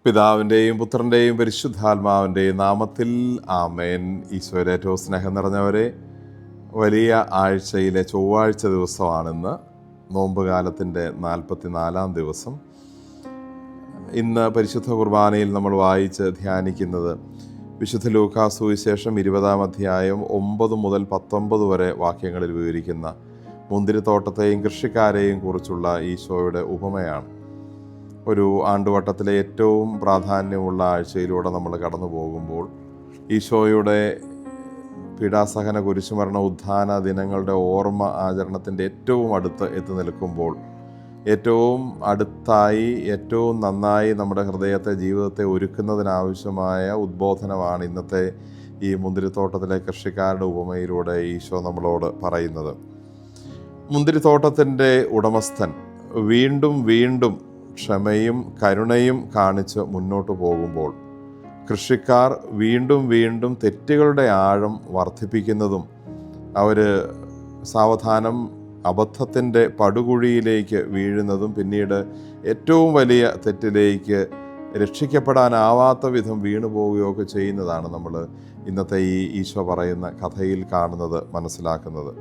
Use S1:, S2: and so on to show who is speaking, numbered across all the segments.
S1: പിതാവിൻ്റെയും പുത്രൻ്റെയും പരിശുദ്ധാത്മാവിൻ്റെയും നാമത്തിൽ ആമേൻ. ഈശോയുടെ ഏറ്റവും സ്നേഹം നിറഞ്ഞവരെ, വലിയ ആഴ്ചയിലെ ചൊവ്വാഴ്ച ദിവസമാണിന്ന്. നോമ്പുകാലത്തിൻ്റെ 44-ാം ദിവസം. ഇന്ന് പരിശുദ്ധ കുർബാനയിൽ നമ്മൾ വായിച്ച് ധ്യാനിക്കുന്നത് വിശുദ്ധ ലൂക്കാ സുവിശേഷം 20-ാം അധ്യായം 9 മുതൽ 19 വരെ വാക്യങ്ങളിൽ വിവരിക്കുന്ന മുന്തിരിത്തോട്ടത്തെയും കൃഷിക്കാരെയും കുറിച്ചുള്ള ഈശോയുടെ ഉപമയാണ്. ഒരു ആണ്ടുവട്ടത്തിലെ ഏറ്റവും പ്രാധാന്യമുള്ള ആഴ്ചയിലൂടെ നമ്മൾ കടന്നു പോകുമ്പോൾ ഈശോയുടെ പീഡാസഹന കുരിശുമരണ ഉത്ഥാന ദിനങ്ങളുടെ ഓർമ്മ ആചരണത്തിൻ്റെ ഏറ്റവും അടുത്ത് എത്തി നിൽക്കുമ്പോൾ ഏറ്റവും അടുത്തായി ഏറ്റവും നന്നായി നമ്മുടെ ഹൃദയത്തെ, ജീവിതത്തെ ഒരുക്കുന്നതിനാവശ്യമായ ഉദ്ബോധനമാണ് ഇന്നത്തെ ഈ മുന്തിരിത്തോട്ടത്തിലെ കൃഷിക്കാരുടെ ഉപമയിലൂടെ ഈശോ നമ്മളോട് പറയുന്നത്. മുന്തിരിത്തോട്ടത്തിൻ്റെ ഉടമസ്ഥൻ വീണ്ടും വീണ്ടും ക്ഷമയും കരുണയും കാണിച്ച് മുന്നോട്ട് പോകുമ്പോൾ കൃഷിക്കാർ വീണ്ടും വീണ്ടും തെറ്റുകളുടെ ആഴം വർദ്ധിപ്പിക്കുന്നതും അവർ സാവധാനം അബദ്ധത്തിൻ്റെ പടുകുഴിയിലേക്ക് വീഴുന്നതും പിന്നീട് ഏറ്റവും വലിയ തെറ്റിലേക്ക് രക്ഷിക്കപ്പെടാനാവാത്ത വിധം വീണു പോവുകയൊക്കെ ചെയ്യുന്നതാണ് നമ്മൾ ഇന്നത്തെ ഈ ഈശോ പറയുന്ന കഥയിൽ കാണുന്നത്, മനസ്സിലാക്കുന്നത്.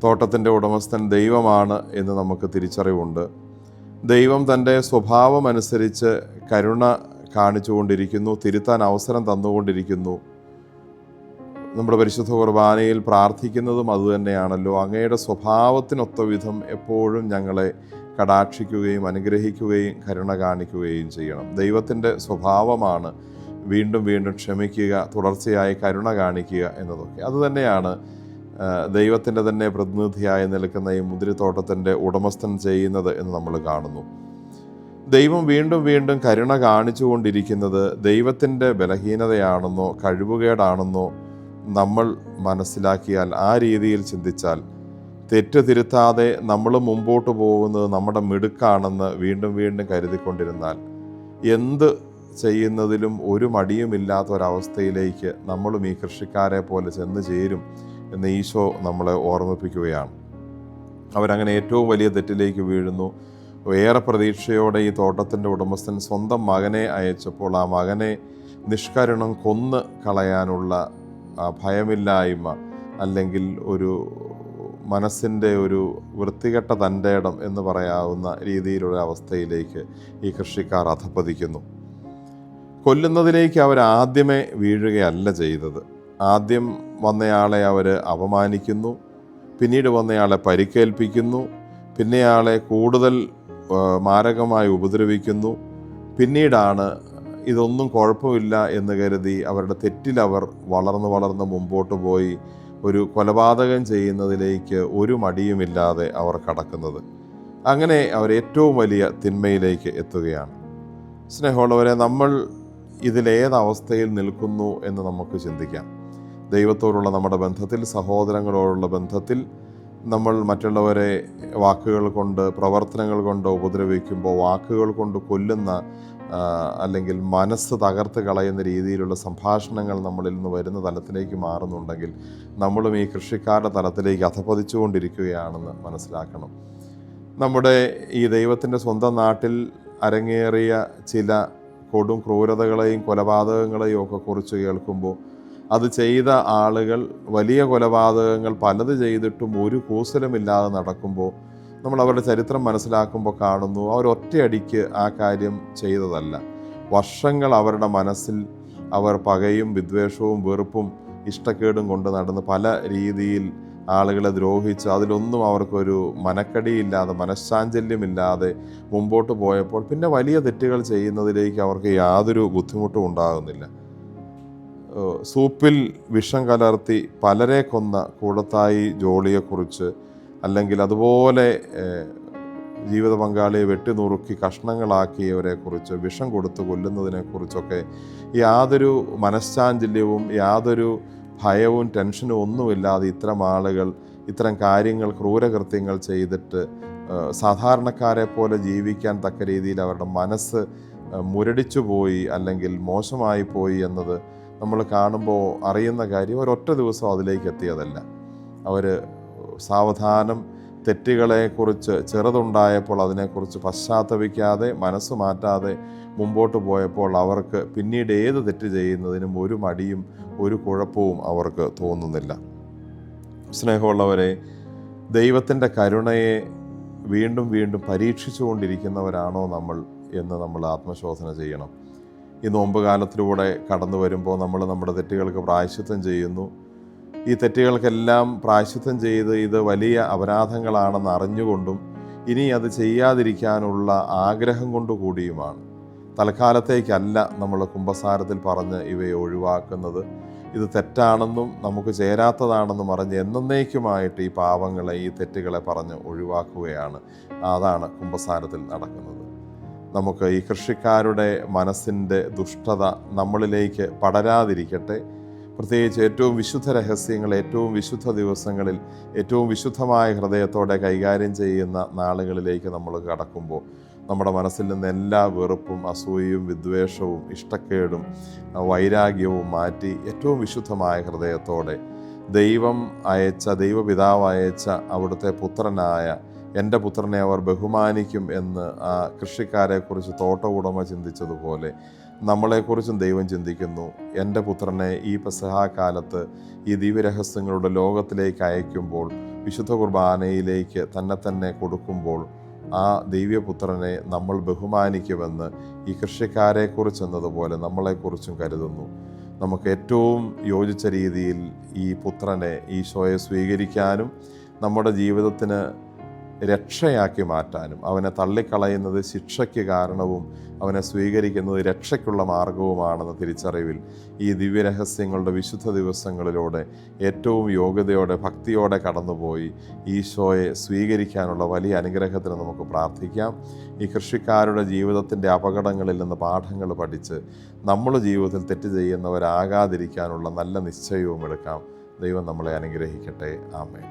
S1: തോട്ടത്തിൻ്റെ ഉടമസ്ഥൻ ദൈവമാണ് എന്ന് നമുക്ക് തിരിച്ചറിവുണ്ട്. ദൈവം തൻ്റെ സ്വഭാവമനുസരിച്ച് കരുണ കാണിച്ചുകൊണ്ടിരിക്കുന്നു, തിരുത്താൻ അവസരം തന്നുകൊണ്ടിരിക്കുന്നു. നമ്മുടെ പരിശുദ്ധ കുർബാനയിൽ പ്രാർത്ഥിക്കുന്നതും അതുതന്നെയാണല്ലോ. അങ്ങയുടെ സ്വഭാവത്തിനൊത്ത വിധം എപ്പോഴും ഞങ്ങളെ കടാക്ഷിക്കുകയും അനുഗ്രഹിക്കുകയും കരുണ കാണിക്കുകയും ചെയ്യണം. ദൈവത്തിൻ്റെ സ്വഭാവമാണ് വീണ്ടും വീണ്ടും ക്ഷമിക്കുക, തുടർച്ചയായി കരുണ കാണിക്കുക എന്നതൊക്കെ. അതുതന്നെയാണ് ദൈവത്തിൻ്റെ തന്നെ പ്രതിനിധിയായി നിൽക്കുന്ന ഈ മുന്തിരിത്തോട്ടത്തിൻ്റെ ഉടമസ്ഥൻ ചെയ്യുന്നത് എന്ന് നമ്മൾ കാണുന്നു. ദൈവം വീണ്ടും വീണ്ടും കരുണ കാണിച്ചു കൊണ്ടിരിക്കുന്നത് ദൈവത്തിൻ്റെ ബലഹീനതയാണെന്നോ കഴിവുകേടാണെന്നോ നമ്മൾ മനസ്സിലാക്കിയാൽ, ആ രീതിയിൽ ചിന്തിച്ചാൽ, തെറ്റ് തിരുത്താതെ നമ്മൾ മുമ്പോട്ട് പോകുന്നത് നമ്മുടെ മിടുക്കാണെന്ന് വീണ്ടും വീണ്ടും കരുതിക്കൊണ്ടിരുന്നാൽ എന്ത് ചെയ്യുന്നതിലും ഒരു മടിയുമില്ലാത്ത ഒരവസ്ഥയിലേക്ക് നമ്മളും ഈ കൃഷിക്കാരെ പോലെ ചെന്ന് ചേരും എന്ന് ഈശോ നമ്മളെ ഓർമ്മിപ്പിക്കുകയാണ്. അവരങ്ങനെ ഏറ്റവും വലിയ തെറ്റിലേക്ക് വീഴുന്നു. ഏറെ പ്രതീക്ഷയോടെ ഈ തോട്ടത്തിൻ്റെ ഉടമസ്ഥൻ സ്വന്തം മകനെ അയച്ചപ്പോൾ ആ മകനെ നിഷ്കരുണം കൊന്ന് കളയാനുള്ള ഭയമില്ലായ്മ, അല്ലെങ്കിൽ ഒരു മനസ്സിൻ്റെ ഒരു വൃത്തികെട്ട തൻ്റെ ഇടം എന്ന് പറയാവുന്ന രീതിയിലുള്ള അവസ്ഥയിലേക്ക് ഈ കൃഷിക്കാർ അധപ്പതിക്കുന്നു. കൊല്ലുന്നതിലേക്ക് അവർ ആദ്യമേ വീഴുകയല്ല ചെയ്തത്. ആദ്യം വന്നയാളെ അവർ അപമാനിക്കുന്നു, പിന്നീട് വന്നയാളെ പരിക്കേൽപ്പിക്കുന്നു, പിന്നെയാളെ കൂടുതൽ മാരകമായി ഉപദ്രവിക്കുന്നു. പിന്നീടാണ് ഇതൊന്നും കുഴപ്പമില്ല എന്ന് കരുതി അവരുടെ തെറ്റിലവർ വളർന്ന് മുമ്പോട്ട് പോയി ഒരു കൊലപാതകം ചെയ്യുന്നതിലേക്ക് ഒരു മടിയുമില്ലാതെ അവർ കടക്കുന്നത്. അങ്ങനെ അവർ ഏറ്റവും വലിയ തിന്മയിലേക്ക് എത്തുകയാണ്. സ്നേഹമുള്ളവരെ, നമ്മൾ ഇതിലേതവസ്ഥയിൽ നിൽക്കുന്നു എന്ന് നമുക്ക് ചിന്തിക്കാം. ദൈവത്തോടുള്ള നമ്മുടെ ബന്ധത്തിൽ, സഹോദരങ്ങളോടുള്ള ബന്ധത്തിൽ നമ്മൾ മറ്റുള്ളവരെ വാക്കുകൾ കൊണ്ട്, പ്രവർത്തനങ്ങൾ കൊണ്ട് ഉപദ്രവിക്കുമ്പോൾ, വാക്കുകൾ കൊണ്ട് കൊല്ലുന്ന അല്ലെങ്കിൽ മനസ്സ് തകർത്ത് കളയുന്ന രീതിയിലുള്ള സംഭാഷണങ്ങൾ നമ്മളിൽ നിന്ന് വരുന്ന തലത്തിലേക്ക് മാറുന്നുണ്ടെങ്കിൽ നമ്മളും ഈ കൃഷിക്കാരുടെ തലത്തിലേക്ക് അധപ്പതിച്ചുകൊണ്ടിരിക്കുകയാണെന്ന് മനസ്സിലാക്കണം. നമ്മുടെ ഈ ദൈവത്തിൻ്റെ സ്വന്തം നാട്ടിൽ അരങ്ങേറിയ ചില കൊടും ക്രൂരതകളെയും കൊലപാതകങ്ങളെയും ഒക്കെ കുറിച്ച് കേൾക്കുമ്പോൾ, അത് ചെയ്ത ആളുകൾ വലിയ കൊലപാതകങ്ങൾ പലത് ചെയ്തിട്ടും ഒരു കൂസലുമില്ലാതെ നടക്കുമ്പോൾ, നമ്മൾ അവരുടെ ചരിത്രം മനസ്സിലാക്കുമ്പോൾ കാണുന്നു അവരൊറ്റയടിക്ക് ആ കാര്യം ചെയ്തതല്ല. വർഷങ്ങൾ അവരുടെ മനസ്സിൽ അവർ പകയും വിദ്വേഷവും വെറുപ്പും ഇഷ്ടക്കേടും കൊണ്ട് നടന്ന് പല രീതിയിൽ ആളുകളെ ദ്രോഹിച്ച് അതിലൊന്നും അവർക്കൊരു മനക്കടിയില്ലാതെ, മനഃശാഞ്ചല്യമില്ലാതെ മുമ്പോട്ട് പോയപ്പോൾ പിന്നെ വലിയ തെറ്റുകൾ ചെയ്യുന്നതിലേക്ക് അവർക്ക് യാതൊരു ബുദ്ധിമുട്ടും ഉണ്ടാകുന്നില്ല. സൂപ്പിൽ വിഷം കലർത്തി പലരെ കൊന്ന കൂടത്തായി ജോളിയെക്കുറിച്ച്, അല്ലെങ്കിൽ അതുപോലെ ജീവിത പങ്കാളിയെ വെട്ടിനുറുക്കി കഷ്ണങ്ങളാക്കിയവരെക്കുറിച്ച്, വിഷം കൊടുത്ത് കൊല്ലുന്നതിനെക്കുറിച്ചൊക്കെ യാതൊരു മനഃശാഞ്ചല്യവും യാതൊരു ഭയവും ടെൻഷനും ഒന്നുമില്ലാതെ ഇത്തരം ആളുകൾ ഇത്തരം കാര്യങ്ങൾ, ക്രൂരകൃത്യങ്ങൾ ചെയ്തിട്ട് സാധാരണക്കാരെ പോലെ ജീവിക്കാൻ തക്ക രീതിയിൽ അവരുടെ മനസ്സ് മുരടിച്ചു പോയി അല്ലെങ്കിൽ മോശമായി പോയി എന്നത് നമ്മൾ കാണുമ്പോൾ അറിയുന്ന കാര്യം. ഒരൊറ്റ ദിവസം അതിലേക്ക് എത്തിയതല്ല. അവർ സാവധാനം തെറ്റുകളെക്കുറിച്ച് ചെറുതുണ്ടായപ്പോൾ അതിനെക്കുറിച്ച് പശ്ചാത്തപിക്കാതെ മനസ്സ് മാറ്റാതെ മുമ്പോട്ട് പോയപ്പോൾ അവർക്ക് പിന്നീട് ഏത് തെറ്റ് ചെയ്യുന്നതിനും ഒരു മടിയും ഒരു കുഴപ്പവും അവർക്ക് തോന്നുന്നില്ല. സ്നേഹമുള്ളവരെ, ദൈവത്തിൻ്റെ കരുണയെ വീണ്ടും വീണ്ടും പരീക്ഷിച്ചുകൊണ്ടിരിക്കുന്നവരാണോ നമ്മൾ എന്ന് നമ്മൾ ആത്മശോധന ചെയ്യണം. ഈ നോമ്പ് കാലത്തിലൂടെ കടന്നു വരുമ്പോൾ നമ്മൾ നമ്മുടെ തെറ്റുകൾക്ക് പ്രായശ്ചിത്തം ചെയ്യുന്നു. ഈ തെറ്റുകൾക്കെല്ലാം പ്രായശ്ചിത്തം ചെയ്ത് ഇത് വലിയ അപരാധങ്ങളാണെന്ന് അറിഞ്ഞുകൊണ്ടും ഇനി അത് ചെയ്യാതിരിക്കാനുള്ള ആഗ്രഹം കൊണ്ടുകൂടിയുമാണ്. തൽക്കാലത്തേക്കല്ല നമ്മൾ കുമ്പസാരത്തിൽ പറഞ്ഞ് ഇവയെ ഒഴിവാക്കുന്നത്. ഇത് തെറ്റാണെന്നും നമുക്ക് ചേരാത്തതാണെന്നും അറിഞ്ഞ് എന്നേക്കുമായിട്ട് ഈ പാവങ്ങളെ, ഈ തെറ്റുകളെ പറഞ്ഞ് ഒഴിവാക്കുകയാണ്. അതാണ് കുമ്പസാരത്തിൽ നടക്കുന്നത്. നമുക്ക് ഈ കൃഷിക്കാരുടെ മനസ്സിൻ്റെ ദുഷ്ടത നമ്മളിലേക്ക് പടരാതിരിക്കട്ടെ. പ്രത്യേകിച്ച് ഏറ്റവും വിശുദ്ധ രഹസ്യങ്ങൾ ഏറ്റവും വിശുദ്ധ ദിവസങ്ങളിൽ ഏറ്റവും വിശുദ്ധമായ ഹൃദയത്തോടെ കൈകാര്യം ചെയ്യുന്ന നാളുകളിലേക്ക് നമ്മൾ കടക്കുമ്പോൾ നമ്മുടെ മനസ്സിൽ നിന്ന് എല്ലാ വെറുപ്പും, അസൂയയും, വിദ്വേഷവും, ഇഷ്ടക്കേടും, വൈരാഗ്യവും മാറ്റി ഏറ്റവും വിശുദ്ധമായ ഹൃദയത്തോടെ ദൈവപിതാവ് അയച്ച അവിടുത്തെ പുത്രനായ എൻ്റെ പുത്രനെ അവർ ബഹുമാനിക്കും എന്ന് ആ കൃഷിക്കാരെക്കുറിച്ച് തോട്ട ഉടമ ചിന്തിച്ചതുപോലെ നമ്മളെക്കുറിച്ചും ദൈവം ചിന്തിക്കുന്നു. എൻ്റെ പുത്രനെ ഈ പെസഹാകാലത്ത് ഈ ദിവ്യരഹസ്യങ്ങളുടെ ലോകത്തിലേക്ക് അയക്കുമ്പോൾ, വിശുദ്ധ കുർബാനയിലേക്ക് തന്നെ കൊടുക്കുമ്പോൾ ആ ദിവ്യപുത്രനെ നമ്മൾ ബഹുമാനിക്കുമെന്ന് ഈ കൃഷിക്കാരെക്കുറിച്ച് എന്നതുപോലെ നമ്മളെക്കുറിച്ചും കരുതുന്നു. നമുക്ക് ഏറ്റവും യോജിച്ച രീതിയിൽ ഈ പുത്രനെ, ഈശോയെ സ്വീകരിക്കാനും നമ്മുടെ ജീവിതത്തിന് രക്ഷയാക്കി മാറ്റാനും, അവനെ തള്ളിക്കളയുന്നത് ശിക്ഷയ്ക്ക് കാരണവും അവനെ സ്വീകരിക്കുന്നത് രക്ഷയ്ക്കുള്ള മാർഗവുമാണെന്ന തിരിച്ചറിവിൽ ഈ ദിവ്യരഹസ്യങ്ങളുടെ വിശുദ്ധ ദിവസങ്ങളിലൂടെ ഏറ്റവും യോഗ്യതയോടെ, ഭക്തിയോടെ കടന്നുപോയി ഈശോയെ സ്വീകരിക്കാനുള്ള വലിയ അനുഗ്രഹത്തിന് നമുക്ക് പ്രാർത്ഥിക്കാം. ഈ കൃഷിക്കാരുടെ ജീവിതത്തിൻ്റെ അപകടങ്ങളിൽ നിന്ന് പാഠങ്ങൾ പഠിച്ച് നമ്മൾ ജീവിതത്തിൽ തെറ്റ് ചെയ്യുന്നവരാകാതിരിക്കാനുള്ള നല്ല നിശ്ചയവും എടുക്കാം. ദൈവം നമ്മളെ അനുഗ്രഹിക്കട്ടെ. ആമേൻ.